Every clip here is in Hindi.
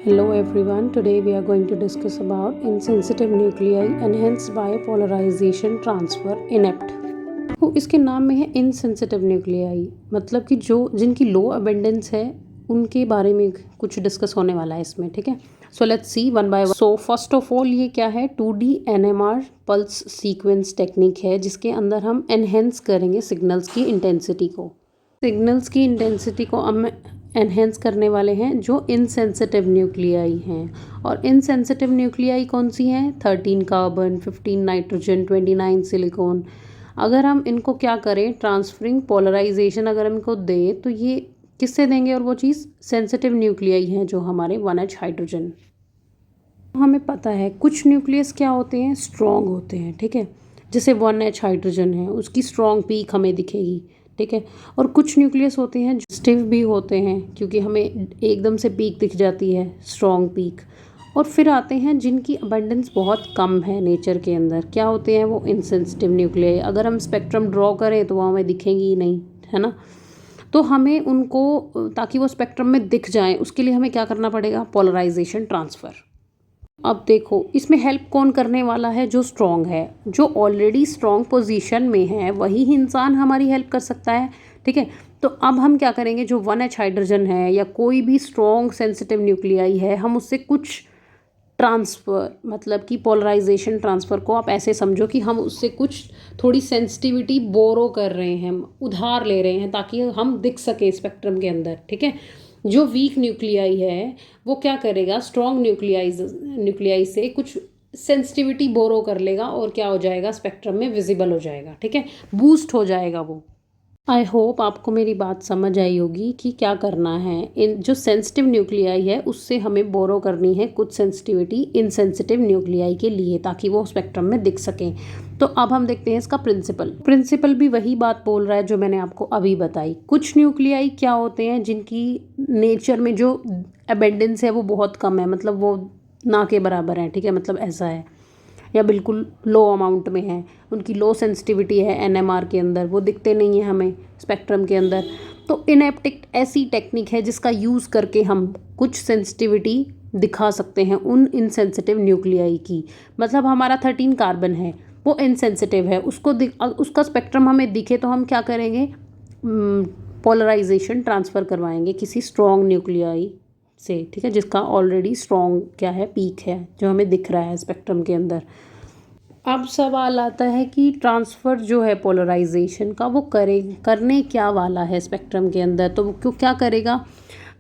Hello everyone, today we are going to discuss about insensitive nuclei enhanced by polarization transfer inept। तो इसके नाम में है इनसेंसिटिव न्यूक्लियाई, मतलब कि जो जिनकी लो अबेंडेंस है उनके बारे में कुछ डिस्कस होने वाला है इसमें। ठीक है, so let's see one by one. So first of all ये क्या है, 2D NMR pulse sequence technique है जिसके अंदर हम एनहेंस करेंगे सिग्नल्स की इंटेंसिटी को। सिग्नल्स की इंटेंसिटी को हम एनहेंस करने वाले हैं जो इनसेंसिटिव न्यूक्लियाई हैं। और इनसेंसिटिव न्यूक्लियाई कौन सी हैं? 13 कार्बन, 15 नाइट्रोजन, 29 सिलिकॉन। अगर हम इनको क्या करें, ट्रांसफरिंग पोलराइजेशन अगर हम इनको दें तो ये किससे देंगे? और वो चीज़ सेंसिटिव न्यूक्लियाई हैं जो हमारे 1H हाइड्रोजन। हमें पता है कुछ न्यूक्लियस क्या होते हैं, स्ट्रॉन्ग होते हैं। ठीक है, जैसे 1H हाइड्रोजन है, उसकी स्ट्रॉन्ग पीक हमें दिखेगी। ठीक है, और कुछ न्यूक्लियस होते हैं जो स्टिफ भी होते हैं क्योंकि हमें एकदम से पीक दिख जाती है, स्ट्रॉन्ग पीक। और फिर आते हैं जिनकी अबंडेंस बहुत कम है नेचर के अंदर, क्या होते हैं वो? Insensitive nuclei. अगर हम स्पेक्ट्रम ड्रॉ करें तो वो हमें दिखेंगी ही नहीं, है ना। तो हमें उनको, ताकि वो स्पेक्ट्रम में दिख जाएं, उसके लिए हमें क्या करना पड़ेगा? Polarisation transfer. अब देखो इसमें हेल्प कौन करने वाला है? जो स्ट्रॉन्ग है, जो ऑलरेडी स्ट्रॉन्ग पोजीशन में है वही इंसान हमारी हेल्प कर सकता है। ठीक है, तो अब हम क्या करेंगे, जो 1H हाइड्रोजन है या कोई भी स्ट्रॉन्ग सेंसिटिव न्यूक्लियाई है, हम उससे कुछ ट्रांसफ़र, मतलब कि पोलराइजेशन ट्रांसफ़र को आप ऐसे समझो कि हम उससे कुछ थोड़ी सेंसिटिविटी बोरो कर रहे हैं, हम उधार ले रहे हैं ताकि हम दिख सके स्पेक्ट्रम के अंदर। ठीक है, जो वीक न्यूक्लियाई है वो क्या करेगा, स्ट्रॉन्ग न्यूक्लियाई से कुछ सेंसिटिविटी बोरो कर लेगा और क्या हो जाएगा, स्पेक्ट्रम में विजिबल हो जाएगा। ठीक है, बूस्ट हो जाएगा वो। आई होप आपको मेरी बात समझ आई होगी कि क्या करना है। इन जो सेंसिटिव न्यूक्लियाई है उससे हमें बोरो करनी है कुछ सेंसिटिविटी इनसेंसिटिव न्यूक्लियाई के लिए ताकि वो स्पेक्ट्रम में दिख सकें। तो अब हम देखते हैं इसका प्रिंसिपल भी वही बात बोल रहा है जो मैंने आपको अभी बताई। कुछ न्यूक्लियाई क्या होते हैं जिनकी नेचर में जो अबेंडेंस है वो बहुत कम है, मतलब वो ना के बराबर है। ठीक है, मतलब ऐसा है, या बिल्कुल लो अमाउंट में है, उनकी लो सेंसिटिविटी है NMR के अंदर, वो दिखते नहीं हैं हमें स्पेक्ट्रम के अंदर। तो इनेप्टिक ऐसी टेक्निक है जिसका यूज़ करके हम कुछ सेंसिटिविटी दिखा सकते हैं उन इनसेंसिटिव न्यूक्लियाई की। मतलब हमारा 13 कार्बन है, वो इनसेंसिटिव है, उसका स्पेक्ट्रम हमें दिखे तो हम क्या करेंगे, पोलराइजेशन ट्रांसफ़र करवाएंगे किसी स्ट्रॉन्ग न्यूक्लियाई से। ठीक है, जिसका ऑलरेडी स्ट्रॉन्ग क्या है, पीक है, जो हमें दिख रहा है स्पेक्ट्रम के अंदर। अब सवाल आता है कि ट्रांसफ़र जो है पोलराइजेशन का वो करने क्या वाला है स्पेक्ट्रम के अंदर। तो वो क्यों क्या करेगा,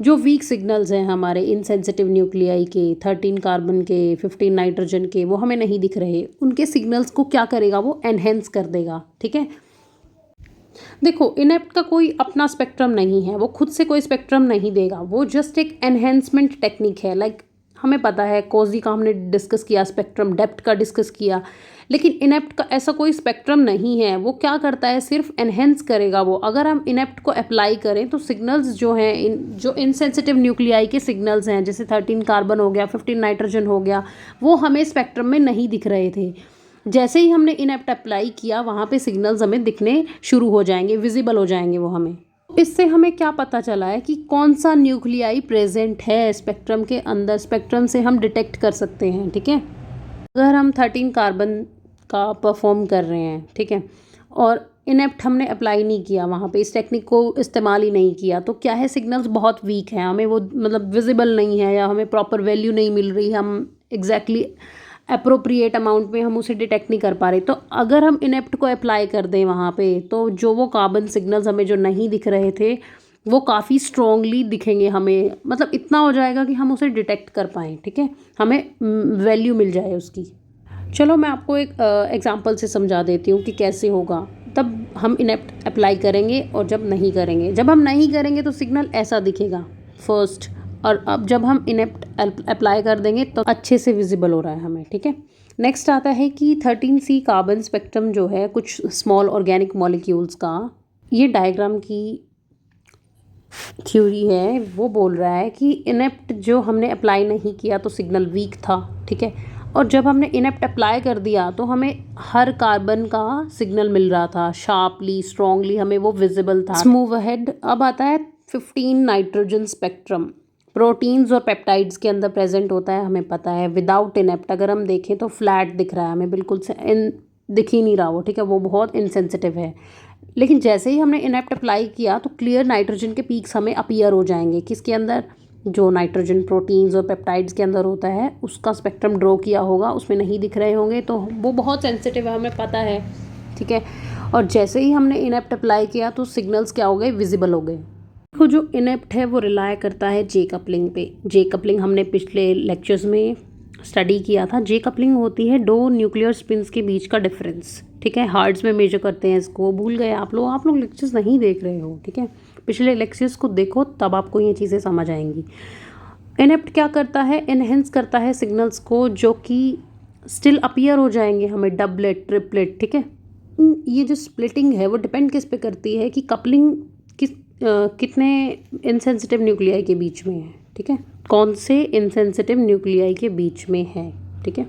जो वीक सिग्नल्स हैं हमारे इनसेंसिटिव न्यूक्लियाई के, 13 कार्बन के, 15 नाइट्रोजन के, वो हमें नहीं दिख रहे, उनके सिग्नल्स को क्या करेगा, वो एनहेंस कर देगा। ठीक है, देखो इनेप्ट का कोई अपना स्पेक्ट्रम नहीं है, वो खुद से कोई स्पेक्ट्रम नहीं देगा, वो जस्ट एक एनहेंसमेंट टेक्निक है। लाइक हमें पता है कोजी का हमने डिस्कस किया, स्पेक्ट्रम डेप्थ का डिस्कस किया, लेकिन इनेप्ट का ऐसा कोई स्पेक्ट्रम नहीं है। वो क्या करता है, सिर्फ एनहेंस करेगा वो। अगर हम इनेप्ट को अप्लाई करें तो सिग्नल्स जो हैं, जो इनसेंसिटिव न्यूक्लियाई के सिग्नल्स हैं, जैसे 13 कार्बन हो गया, 15 नाइट्रोजन हो गया, वो हमें स्पेक्ट्रम में नहीं दिख रहे थे। जैसे ही हमने इनेप्ट अप्लाई किया वहाँ पे सिग्नल्स हमें दिखने शुरू हो जाएंगे, विजिबल हो जाएंगे वो हमें। इससे हमें क्या पता चला है कि कौन सा न्यूक्लियाई प्रेजेंट है स्पेक्ट्रम के अंदर, स्पेक्ट्रम से हम डिटेक्ट कर सकते हैं। ठीक है, अगर हम 13 कार्बन का परफॉर्म कर रहे हैं, ठीक है, और इनेप्ट हमने अप्लाई नहीं किया वहाँ पे, इस टेक्निक को इस्तेमाल ही नहीं किया, तो क्या है, सिग्नल्स बहुत वीक हैं, हमें वो मतलब विजिबल नहीं है या हमें प्रॉपर वैल्यू नहीं मिल रही, हम एग्जैक्टली अप्रोप्रिएट अमाउंट में हम उसे डिटेक्ट नहीं कर पा रहे। तो अगर हम इनेप्ट को अप्लाई कर दें वहाँ पे, तो जो वो कार्बन सिग्नल्स हमें जो नहीं दिख रहे थे वो काफ़ी स्ट्रॉन्गली दिखेंगे हमें, मतलब इतना हो जाएगा कि हम उसे डिटेक्ट कर पाएँ। ठीक है, हमें वैल्यू मिल जाए उसकी। चलो मैं आपको एक एग्जांपल से समझा देती हूँ कि कैसे होगा। तब हम इनेप्ट अप्लाई करेंगे और जब नहीं करेंगे, जब हम नहीं करेंगे तो सिग्नल ऐसा दिखेगा फर्स्ट, और अब जब हम इनेप्ट अप्लाई कर देंगे तो अच्छे से विजिबल हो रहा है हमें। ठीक है, नेक्स्ट आता है कि 13C कार्बन स्पेक्ट्रम जो है कुछ स्मॉल ऑर्गेनिक मॉलिक्यूल्स का, ये डायग्राम की थ्योरी है, वो बोल रहा है कि इनेप्ट जो हमने अप्लाई नहीं किया तो सिग्नल वीक था। ठीक है, और जब हमने इनेप्ट अप्लाई कर दिया तो हमें हर कार्बन का सिग्नल मिल रहा था, शार्पली स्ट्रॉन्गली हमें वो विजिबल था। मूव अहेड, अब आता है 15 नाइट्रोजन स्पेक्ट्रम। प्रोटीन्स और पेप्टाइड्स के अंदर प्रेजेंट होता है, हमें पता है। विदाउट इनेप्ट अगर हम देखें तो फ्लैट दिख रहा है हमें, बिल्कुल से दिख ही नहीं रहा वो, ठीक है, वो बहुत इनसेंसिटिव है। लेकिन जैसे ही हमने इनेप्ट अप्लाई किया तो क्लियर नाइट्रोजन के पीक्स हमें अपीयर हो जाएंगे। किसके अंदर? जो नाइट्रोजन प्रोटीन्स और पेप्टाइड्स के अंदर होता है उसका स्पेक्ट्रम ड्रॉ किया होगा, उसमें नहीं दिख रहे होंगे, तो वो बहुत सेंसिटिव है, हमें पता है, ठीक है। और जैसे ही हमने इनेप्ट अप्लाई किया तो सिग्नल्स क्या हो गए? विजिबल हो गए। देखो जो इनेप्ट है वो रिलाय करता है जे कपलिंग पे। जे कपलिंग हमने पिछले लेक्चर्स में स्टडी किया था। जे कपलिंग होती है दो न्यूक्लियर स्पिन्स के बीच का डिफरेंस, ठीक है। हार्ट्स में मेजर करते हैं इसको। भूल गए आप लोग लेक्चर्स नहीं देख रहे हो, ठीक है। पिछले लेक्चर्स को देखो तब आपको ये चीज़ें समझ आएंगी। इनेप्ट क्या करता है? एनहेंस करता है सिग्नल्स को जो कि स्टिल अपीयर हो जाएंगे हमें, डबलेट ट्रिपलेट, ठीक है। ये जो स्प्लिटिंग है वो डिपेंड किस पे करती है कि कपलिंग कितने इनसेंसिटिव न्यूक्लियाई के बीच में है, ठीक है, कौन से इनसेंसिटिव न्यूक्लियाई के बीच में है, ठीक है।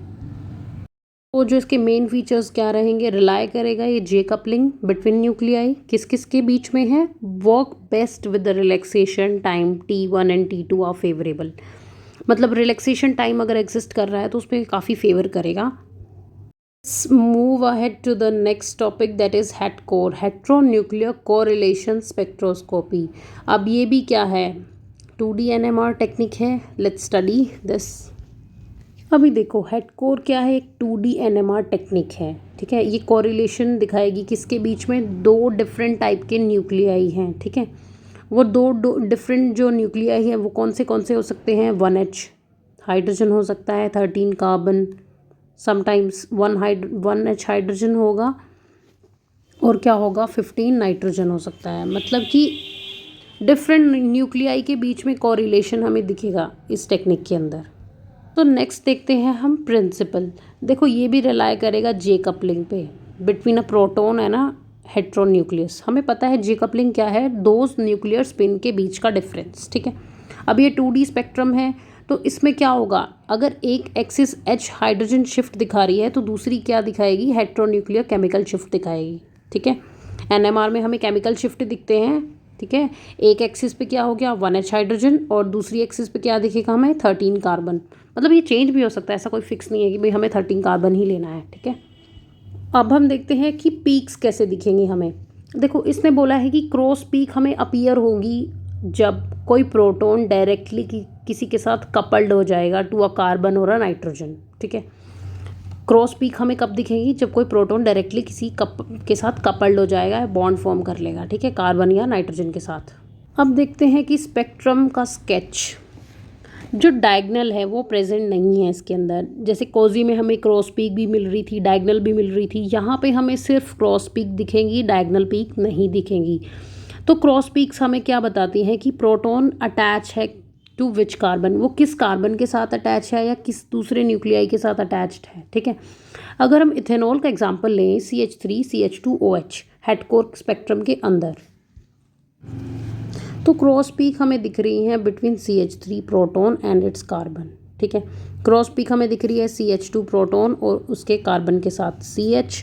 तो जो इसके मेन फीचर्स क्या रहेंगे? रिलाय करेगा ये जे कपलिंग बिटवीन न्यूक्लियाई किस किस के बीच में है। Work best with the relaxation time T1 and T2 are favourable. मतलब रिलैक्सेशन टाइम अगर एग्जिस्ट कर रहा है तो उस पर काफ़ी फेवर करेगा। Move ahead to the next topic that is het cor, heteronuclear correlation spectroscopy. अब ये भी क्या है? 2D NMR टेक्निक है। Let's study this. अभी देखो हेट कोर क्या है? एक 2D NMR टेक्निक है, ठीक है। ये कोरिलेशन दिखाएगी किसके बीच में? दो डिफरेंट टाइप के न्यूक्लियाई हैं, ठीक है। वो दो डिफरेंट जो न्यूक्लियाई हैं वो कौन से हो सकते हैं? 1H हाइड्रोजन हो सकता है, 13 कार्बन, समटाइम्स 1H हाइड्रोजन होगा, और क्या होगा? 15 नाइट्रोजन हो सकता है। मतलब कि डिफरेंट न्यूक्लियाई के बीच में कोरिलेशन हमें दिखेगा इस टेक्निक के अंदर। तो नेक्स्ट देखते हैं हम प्रिंसिपल। देखो ये भी रिलाय करेगा जे कपलिंग पे between a proton and a heteronucleus. हमें पता है जे कपलिंग क्या है? दो न्यूक्लियर स्पिन के बीच का डिफरेंस, ठीक है। अब ये 2D स्पेक्ट्रम है तो इसमें क्या होगा? अगर एक एक्सिस H हाइड्रोजन शिफ्ट दिखा रही है तो दूसरी क्या दिखाएगी? हेट्रोन्यूक्लियर केमिकल शिफ्ट दिखाएगी, ठीक है। NMR में हमें केमिकल शिफ्ट दिखते हैं, ठीक है। एक एक्सिस पे क्या हो गया? 1H हाइड्रोजन, और दूसरी एक्सिस पे क्या दिखेगा हमें? 13 कार्बन। मतलब ये चेंज भी हो सकता है, ऐसा कोई फिक्स नहीं है कि भाई हमें 13 कार्बन ही लेना है, ठीक है। अब हम देखते हैं कि पीक्स कैसे दिखेंगी हमें। देखो इसने बोला है कि क्रॉस पीक हमें अपीयर होगी जब कोई प्रोटॉन डायरेक्टली किसी के साथ कपल्ड हो जाएगा टू अ कार्बन और अ नाइट्रोजन, ठीक है। क्रॉस पीक हमें कब दिखेगी? जब कोई प्रोटॉन डायरेक्टली किसी के साथ कपल्ड हो जाएगा, बॉन्ड फॉर्म कर लेगा, ठीक है, कार्बन या नाइट्रोजन के साथ। अब देखते हैं कि स्पेक्ट्रम का स्केच। जो डायगनल है वो प्रेजेंट नहीं है इसके अंदर। जैसे कोजी में हमें क्रॉस पीक भी मिल रही थी, डायगनल भी मिल रही थी, यहाँ पे हमें सिर्फ क्रॉस पीक दिखेंगी, डायगनल पीक नहीं दिखेंगी। तो क्रॉस पीक्स हमें क्या बताती हैं कि प्रोटॉन अटैच है टू विच कार्बन, वो किस कार्बन के साथ अटैच है या किस दूसरे न्यूक्लियाई के साथ अटैच्ड है, ठीक है। अगर हम इथेनॉल का एग्जांपल लें, CH3 CH2OH hate core spectrum के अंदर, तो क्रॉस पीक हमें दिख रही हैं between CH3 proton and it's carbon, ठीक है। क्रॉस पीक हमें दिख रही है CH2 प्रोटॉन और उसके कार्बन के साथ, CH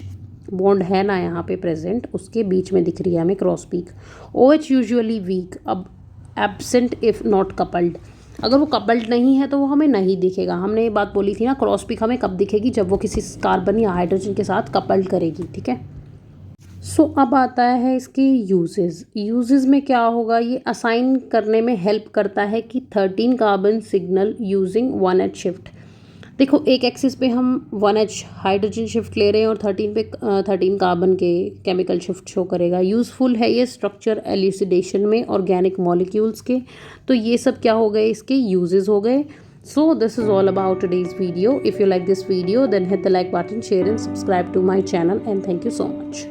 बॉन्ड है ना यहाँ पे प्रेजेंट, उसके बीच में दिख रही है हमें cross peak. OH usually weak, अब एब्सेंट इफ नॉट कपल्ड, अगर वो कपल्ड नहीं है तो वो हमें नहीं दिखेगा। हमने ये बात बोली थी ना, क्रॉस पीक हमें कब दिखेगी? जब वो किसी कार्बन या हाइड्रोजन के साथ कपल्ड करेगी, ठीक है। सो अब आता है इसके यूजेस में क्या होगा? ये असाइन करने में हेल्प करता है कि 13 carbon signal using 1H shift. देखो एक एक्सिस पे हम 1H हाइड्रोजन शिफ्ट ले रहे हैं और 13 कार्बन के केमिकल शिफ्ट शो करेगा। यूज़फुल है ये स्ट्रक्चर एल्यूसिडेशन में ऑर्गेनिक मॉलिक्यूल्स के। तो ये सब क्या हो गए? इसके यूजेस हो गए। So this is all about today's video. If you like this video then hit the like button, share and subscribe to my channel, and thank you so much.